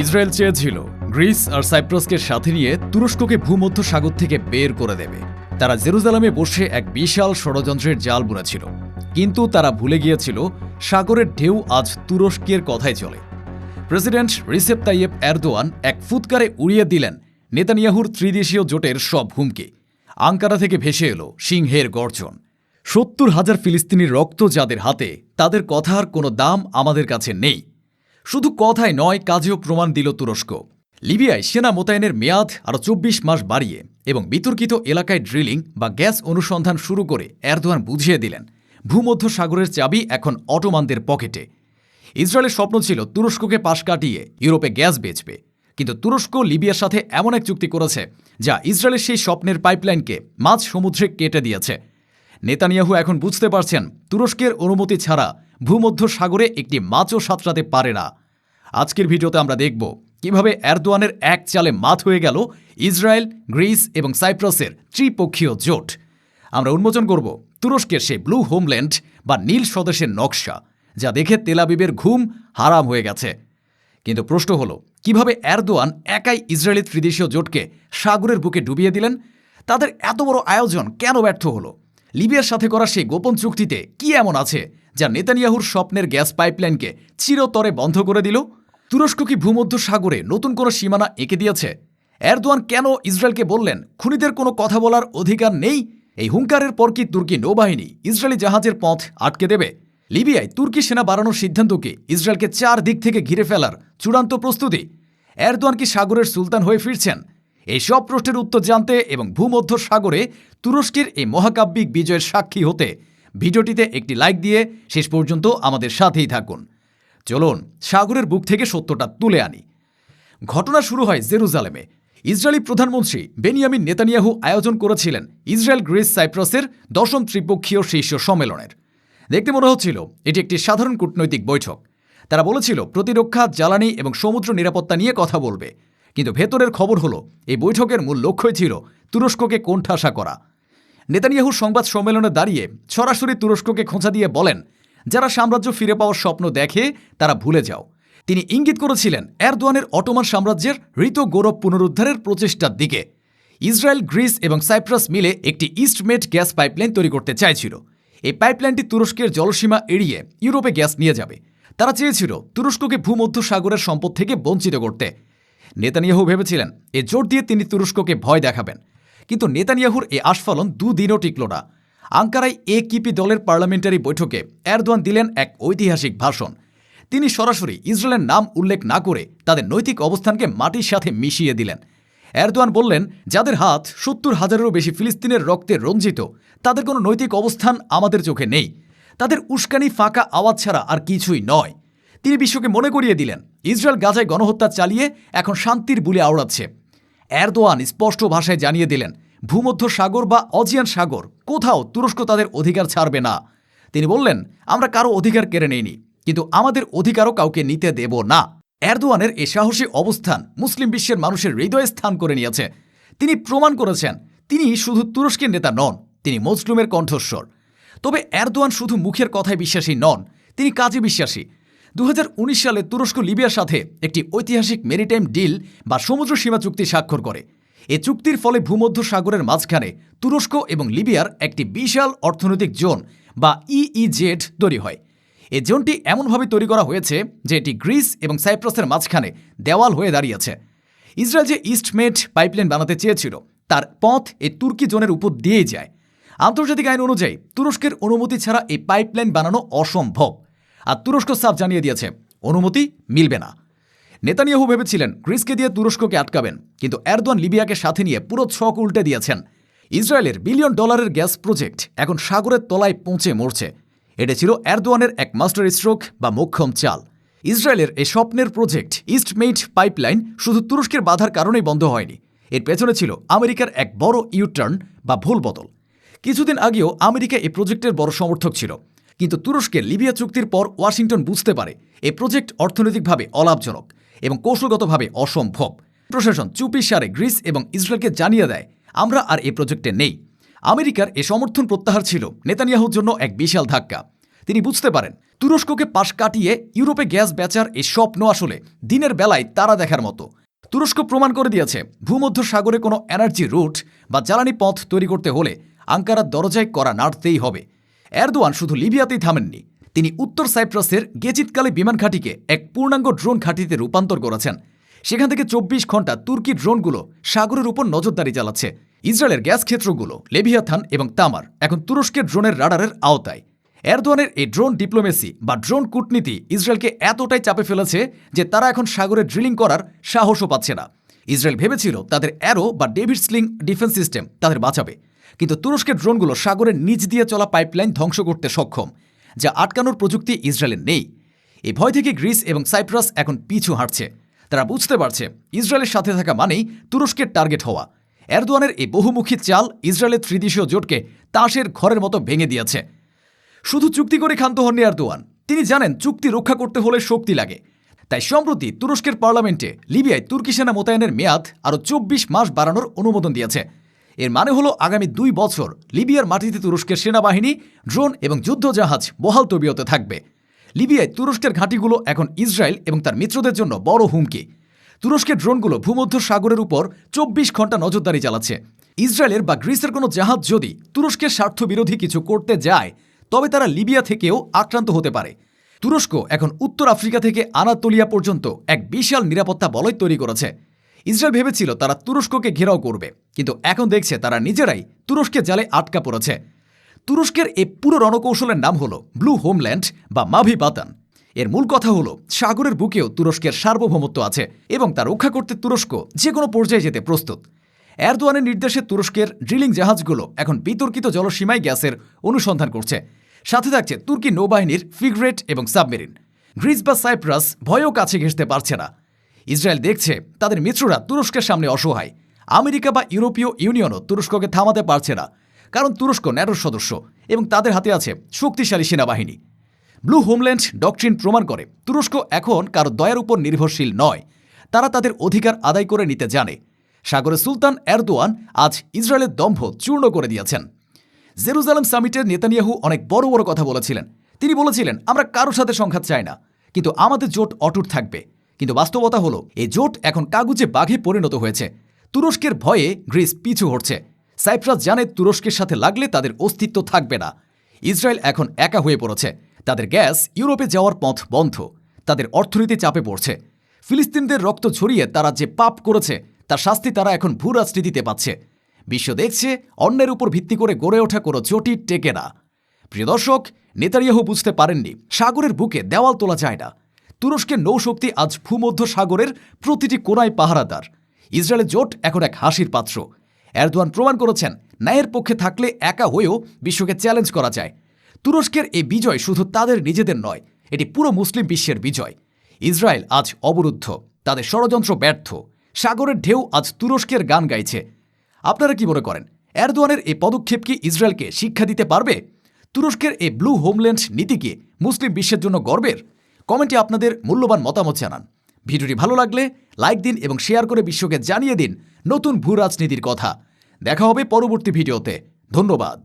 Israel চেয়েছিল Greece আর সাইপ্রাসকে সাথে নিয়ে তুরস্ককে ভূমধ্য সাগর থেকে বের করে দেবে। তারা জেরুজালেমে বসে এক বিশাল ষড়যন্ত্রের জাল বুনেছিল, কিন্তু তারা ভুলে গিয়েছিল সাগরের ঢেউ আজ তুরস্কের কথাই চলে। প্রেসিডেন্ট রিসেপ তাইয়েপ এরদোয়ান এক ফুৎকারে উড়িয়ে দিলেন নেতানিয়াহুর ত্রিদেশীয় জোটের সব হুমকি। আঙ্কারা থেকে ভেসে এলো সিংহের গর্জন। ৭০,০০০ ফিলিস্তিনির রক্ত যাদের হাতে, তাদের কথার কোনো দাম আমাদের কাছে নেই। শুধু কথায় নয়, কাজেও প্রমাণ দিল তুরস্ক। লিবিয়ায় সেনা মোতায়েনের মেয়াদ আরও ২৪ মাস বাড়িয়ে এবং বিতর্কিত এলাকায় ড্রিলিং বা গ্যাস অনুসন্ধান শুরু করে এরদোয়ান বুঝিয়ে দিলেন ভূমধ্য সাগরের চাবি এখন অটোমানদের পকেটে। ইসরায়েলের স্বপ্ন ছিল তুরস্ককে পাশ কাটিয়ে ইউরোপে গ্যাস বেচবে, কিন্তু তুরস্ক লিবিয়ার সাথে এমন এক চুক্তি করেছে যা ইসরায়েলের সেই স্বপ্নের পাইপলাইনকে মাঝ সমুদ্রে কেটে দিয়েছে। নেতানিয়াহু এখন বুঝতে পারছেন তুরস্কের অনুমতি ছাড়া ভূমধ্য সাগরে একটি মাছও সাঁতরাতে পারে না। আজকের ভিডিওতে আমরা দেখব কিভাবে এরদোয়ানের এক চালে মাত হয়ে গেল ইসরায়েল, গ্রিস এবং সাইপ্রাসের ত্রিপক্ষীয় জোট। আমরা উন্মোচন করব তুরস্কের সেই ব্লু হোমল্যান্ড বা নীল স্বদেশের নকশা, যা দেখে তেল আবিবের ঘুম হারাম হয়ে গেছে। কিন্তু প্রশ্ন হলো, কিভাবে এরদোয়ান একাই ইসরায়েলি ত্রিদেশীয় জোটকে সাগরের বুকে ডুবিয়ে দিলেন? তাদের এত বড় আয়োজন কেন ব্যর্থ হলো? লিবিয়ার সাথে করা সেই গোপন চুক্তিতে কি এমন আছে যা নেতানিয়াহুর স্বপ্নের গ্যাস পাইপলাইনকে চিরতরে বন্ধ করে দিল? তুরস্ক কি ভূমধ্য সাগরে নতুন কোনো সীমানা এঁকে দিয়েছে? এরদোয়ান কেন ইসরায়েলকে বললেন খুনিদের কোনো কথা বলার অধিকার নেই? এই হুঙ্কারের পর কি তুর্কি নৌবাহিনী ইসরায়েলি জাহাজের পথ আটকে দেবে? লিবিয়ায় তুর্কি সেনা বাড়ানোর সিদ্ধান্ত কি ইসরায়েলকে ৪ দিক থেকে ঘিরে ফেলার চূড়ান্ত প্রস্তুতি? এরদোয়ান কি সাগরের সুলতান হয়ে ফিরছেন? এই সব প্রশ্নের উত্তর জানতে এবং ভূমধ্য সাগরে তুরস্কের এই মহাকাব্যিক বিজয়ের সাক্ষী হতে ভিডিওটিতে একটি লাইক দিয়ে শেষ পর্যন্ত আমাদের সাথেই থাকুন। চলুন সাগরের বুক থেকে সত্যটা তুলে আনি। ঘটনা শুরু হয় জেরুজালেমে। ইসরায়েলি প্রধানমন্ত্রী বেনিয়ামিন নেতানিয়াহু আয়োজন করেছিলেন ইসরায়েল, গ্রিস, সাইপ্রাসের ১০ম ত্রিপক্ষীয় শীর্ষ সম্মেলনের। দেখতে মনে হচ্ছিল এটি একটি সাধারণ কূটনৈতিক বৈঠক। তারা বলেছিল প্রতিরক্ষা, জ্বালানি এবং সমুদ্র নিরাপত্তা নিয়ে কথা বলবে, কিন্তু ভেতরের খবর হলো এই বৈঠকের মূল লক্ষ্যই ছিল তুরস্ককে কোণঠাসা করা। নেতানিয়াহু সংবাদ সম্মেলনে দাঁড়িয়ে সরাসরি তুরস্ককে খোঁচা দিয়ে বলেন, যারা সাম্রাজ্য ফিরে পাওয়ার স্বপ্ন দেখে তারা ভুলে যাও। তিনি ইঙ্গিত করেছিলেন এরদোয়ানের অটোমান সাম্রাজ্যের হৃত গৌরব পুনরুদ্ধারের প্রচেষ্টার দিকে। ইসরায়েল, গ্রিস এবং সাইপ্রাস মিলে একটি ইস্টমেড গ্যাস পাইপলাইন তৈরি করতে চাইছিল। এই পাইপলাইনটি তুরস্কের জলসীমা এড়িয়ে ইউরোপে গ্যাস নিয়ে যাবে। তারা চেয়েছিল তুরস্ককে ভূমধ্য সাগরের সম্পদ থেকে বঞ্চিত করতে। নেতানিয়াহু ভেবেছিলেন এ জোর দিয়ে তিনি তুরস্ককে ভয় দেখাবেন, কিন্তু নেতানিয়াহুর এ আস্ফালন দুদিনও টিকল না। আঙ্কারায় একিপি দলের পার্লামেন্টারি বৈঠকে এরদোয়ান দিলেন এক ঐতিহাসিক ভাষণ। তিনি সরাসরি ইসরায়েলের নাম উল্লেখ না করে তাদের নৈতিক অবস্থানকে মাটির সাথে মিশিয়ে দিলেন। এরদোয়ান বললেন, যাদের হাত ৭০,০০০-এরও বেশি ফিলিস্তিনের রক্তে রঞ্জিত, তাদের কোনো নৈতিক অবস্থান আমাদের চোখে নেই। তাদের উস্কানি ফাঁকা আওয়াজ ছাড়া আর কিছুই নয়। তিনি বিশ্বকে মনে করিয়ে দিলেন ইসরায়েল গাজায় গণহত্যা চালিয়ে এখন শান্তির বুলি আওড়াচ্ছে। এরদোয়ান স্পষ্ট ভাষায় জানিয়ে দিলেন ভূমধ্য সাগর বা অজিয়ান সাগর কোথাও তুরস্ক তাদের অধিকার ছাড়বে না। তিনি বললেন, আমরা কারো অধিকার কেড়ে নেইনি, কিন্তু আমাদের অধিকারও কাউকে নিতে দেব না। এরদোয়ানের এ সাহসী অবস্থান মুসলিম বিশ্বের মানুষের হৃদয়ে স্থান করে নিয়েছে। তিনি প্রমাণ করেছেন তিনি শুধু তুরস্কের নেতা নন, তিনি মজলুমের কণ্ঠস্বর। তবে এরদোয়ান শুধু মুখের কথায় বিশ্বাসী নন, তিনি কাজে বিশ্বাসী। ২০১৯ সালে তুরস্ক লিবিয়ার সাথে একটি ঐতিহাসিক মেরিটাইম ডিল বা সমুদ্র সীমা চুক্তি স্বাক্ষর করে। এ চুক্তির ফলে ভূমধ্য সাগরের মাঝখানে তুরস্ক এবং লিবিয়ার একটি বিশাল অর্থনৈতিক জোন বা ইইজেড তৈরি হয়। এই জোনটি এমনভাবে তৈরি করা হয়েছে যে এটি গ্রিস এবং সাইপ্রাসের মাঝখানে দেওয়াল হয়ে দাঁড়িয়েছে। ইসরায়েল যে ইস্টমেড পাইপলাইন বানাতে চেয়েছিল তার পথ এই তুর্কি জোনের উপর দিয়েই যায়। আন্তর্জাতিক আইন অনুযায়ী তুরস্কের অনুমতি ছাড়া এই পাইপলাইন বানানো অসম্ভব, আর তুরস্ক সাফ জানিয়ে দিয়েছে অনুমতি মিলবে না। নেতানিয়াহু ভেবেছিলেন গ্রিসকে দিয়ে তুরস্ককে আটকাবেন, কিন্তু এরদোয়ান লিবিয়াকে সাথে নিয়ে পুরো ছক উল্টে দিয়েছেন। ইসরায়েলের বিলিয়ন ডলারের গ্যাস প্রজেক্ট এখন সাগরের তলায় পৌঁছে মরছে। এটা ছিল এরদোয়ানের এক মাস্টার স্ট্রোক বা মোক্ষম চাল। ইসরায়েলের এই স্বপ্নের প্রজেক্ট ইস্টমেড পাইপলাইন শুধু তুরস্কের বাধার কারণেই বন্ধ হয়নি, এর পেছনে ছিল আমেরিকার এক বড় ইউটার্ন বা ভুল বদল। কিছুদিন আগেও আমেরিকা এই প্রজেক্টের বড় সমর্থক ছিল, কিন্তু তুরস্কের লিবিয়া চুক্তির পর ওয়াশিংটন বুঝতে পারে এই প্রজেক্ট অর্থনৈতিকভাবে অলাভজনক এবং কৌশলগতভাবে অসম্ভব। প্রশাসন চুপিসারে গ্রিস এবং ইসরায়েলকে জানিয়ে দেয়, আমরা আর এই প্রজেক্টে নেই। আমেরিকার এ সমর্থন প্রত্যাহার ছিল নেতানিয়াহুর জন্য এক বিশাল ধাক্কা। তিনি বুঝতে পারেন তুরস্ককে পাশ কাটিয়ে ইউরোপে গ্যাস বেচার এই স্বপ্ন আসলে দিনের বেলায় তারা দেখার মতো। তুরস্ক প্রমাণ করে দিয়েছে ভূমধ্য সাগরে কোনো এনার্জি রুট বা জ্বালানি পথ তৈরি করতে হলে আঙ্কারার দরজায় করা নাড়তেই হবে। এরদোয়ান শুধু লিবিয়াতেই থামেননি, তিনি উত্তর সাইপ্রাসের গেচিতকালে বিমান ঘাঁটিকে এক পূর্ণাঙ্গ ড্রোন ঘাঁটিতে রূপান্তর করেছেন। সেখান থেকে 24 ঘন্টা তুর্কি ড্রোনগুলো সাগরের উপর নজরদারি চালাচ্ছে। ইসরায়েলের গ্যাস ক্ষেত্রগুলো লেভিয়াথান এবং তামার এখন তুরস্কের ড্রোনের রাডারের আওতায়। এরদোয়ানের এই ড্রোন ডিপ্লোমেসি বা ড্রোন কূটনীতি ইসরায়েলকে এতটাই চাপে ফেলেছে যে তারা এখন সাগরে ড্রিলিং করার সাহসও পাচ্ছে না। ইসরায়েল ভেবেছিল তাদের অ্যারো বা ডেভিড স্লিং ডিফেন্স সিস্টেম তাদের বাঁচাবে, কিন্তু তুরস্কের ড্রোনগুলো সাগরের নিচ দিয়ে চলা পাইপলাইন ধ্বংস করতে সক্ষম, যা আটকানোর প্রযুক্তি ইসরায়েলের নেই। এই ভয় থেকে গ্রিস এবং সাইপ্রাস এখন পিছু হাঁটছে। তারা বুঝতে পারছে ইসরায়েলের সাথে থাকা মানেই তুরস্কের টার্গেট হওয়া। এরদোয়ানের এই বহুমুখী চাল ইসরায়েলের ত্রিদেশীয় জোটকে তাসের ঘরের মতো ভেঙে দিয়েছে। শুধু চুক্তি করে ক্ষান্ত হননি এরদোয়ান, তিনি জানেন চুক্তি রক্ষা করতে হলে শক্তি লাগে। তাই সম্প্রতি তুরস্কের পার্লামেন্টে লিবিয়ায় তুর্কি সেনা মোতায়েনের মেয়াদ আরও 24 মাস বাড়ানোর অনুমোদন দিয়েছে। এর মানে হলো আগামী 2 বছর লিবিয়ার মাটিতে তুরস্কের সেনাবাহিনী, ড্রোন এবং যুদ্ধজাহাজ বহাল তবিয়তে থাকবে। লিবিয়ায় তুরস্কের ঘাঁটিগুলো এখন ইসরায়েল এবং তার মিত্রদের জন্য বড় হুমকি। তুরস্কের ড্রোনগুলো ভূমধ্য সাগরের উপর 24 ঘন্টা নজরদারি চালাচ্ছে। ইসরায়েলের বা গ্রিসের কোনো জাহাজ যদি তুরস্কের স্বার্থবিরোধী কিছু করতে যায়, তবে তারা লিবিয়া থেকেও আক্রান্ত হতে পারে। তুরস্ক এখন উত্তর আফ্রিকা থেকে আনাতোলিয়া পর্যন্ত এক বিশাল নিরাপত্তা বলয় তৈরি করেছে। ইসরায়েল ভেবেছিল তারা তুরস্ককে ঘেরাও করবে, কিন্তু এখন দেখছে তারা নিজেরাই তুরস্কের জালে আটকা পড়েছে। তুরস্কের এই পুরো রণকৌশলের নাম হলো ব্লু হোমল্যান্ড বা মাভি বাতান। এর মূল কথা হলো সাগরের বুকেও তুরস্কের সার্বভৌমত্ব আছে এবং তা রক্ষা করতে তুরস্ক যে কোনো পর্যায়ে যেতে প্রস্তুত। এরদোয়ানের নির্দেশে তুরস্কের ড্রিলিং জাহাজগুলো এখন বিতর্কিত জলসীমায় গ্যাসের অনুসন্ধান করছে। সাথে থাকছে তুর্কি নৌবাহিনীর ফ্রিগেট এবং সাবমেরিন। গ্রিস বা সাইপ্রাস ভয়েও কাছে ঘেঁষতে পারছে না। ইসরায়েল দেখছে তাদের মিত্ররা তুরস্কের সামনে অসহায়। আমেরিকা বা ইউরোপীয় ইউনিয়নও তুরস্ককে থামাতে পারছে না, কারণ তুরস্ক ন্যাটোর সদস্য এবং তাদের হাতে আছে শক্তিশালী সেনাবাহিনী। ব্লু হোমল্যান্ড ডকট্রিন প্রমাণ করে তুরস্ক এখন কারো দয়ার উপর নির্ভরশীল নয়, তারা তাদের অধিকার আদায় করে নিতে জানে। সাগরে সুলতান এরদোয়ান আজ ইসরায়েলের দম্ভ চূর্ণ করে দিয়েছেন। জেরুজালেম সামিটে নেতানিয়াহু অনেক বড় বড় কথা বলেছিলেন। তিনি বলেছিলেন, আমরা কারোর সাথে সংঘাত চাই না, কিন্তু আমাদের জোট অটুট থাকবে। কিন্তু বাস্তবতা হলো এই জোট এখন কাগুজে বাঘে পরিণত হয়েছে। তুরস্কের ভয়ে গ্রিস পিছু হটছে। সাইপ্রাস জানে তুরস্কের সাথে লাগলে তাদের অস্তিত্ব থাকবে না। ইসরায়েল এখন একা হয়ে পড়েছে। তাদের গ্যাস ইউরোপে যাওয়ার পথ বন্ধ, তাদের অর্থনীতি চাপে পড়ছে। ফিলিস্তিনদের রক্ত ঝরিয়ে তারা যে পাপ করেছে তার শাস্তি তারা এখন ভূ রাজনীতিতে পাচ্ছে। বিশ্ব দেখছে অন্যের উপর ভিত্তি করে গড়ে ওঠা কোনো জোটই টেকে না। প্রিয় দর্শক, নেতানিয়াহু বুঝতে পারেননি সাগরের বুকে দেওয়াল তোলা যায় না। তুরস্কের নৌশক্তি আজ ভূমধ্য সাগরের প্রতিটি কোণায় পাহারাদার। ইসরায়েলের জোট এখন এক হাসির পাত্র। এরদোয়ান প্রমাণ করেছেন ন্যায়ের পক্ষে থাকলে একা হয়েও বিশ্বকে চ্যালেঞ্জ করা যায়। তুরস্কের এই বিজয় শুধু তাদের নিজেদের নয়, এটি পুরো মুসলিম বিশ্বের বিজয়। ইসরায়েল আজ অবরুদ্ধ, তাদের ষড়যন্ত্র ব্যর্থ। সাগরের ঢেউ আজ তুরস্কের গান গাইছে। আপনারা কি মনে করেন, এরদোয়ানের এই পদক্ষেপ কি ইসরায়েলকে শিক্ষা দিতে পারবে? তুরস্কের এই ব্লু হোমল্যান্ড নীতি কি মুসলিম বিশ্বের জন্য গর্বের? কমেন্টে আপনাদের মূল্যবান মতামত জানান। ভিডিওটি ভালো লাগলে লাইক দিন এবং শেয়ার করে বিশ্বকে জানিয়ে দিন নতুন ভূ রাজনীতির কথা। দেখা হবে পরবর্তী ভিডিওতে। ধন্যবাদ।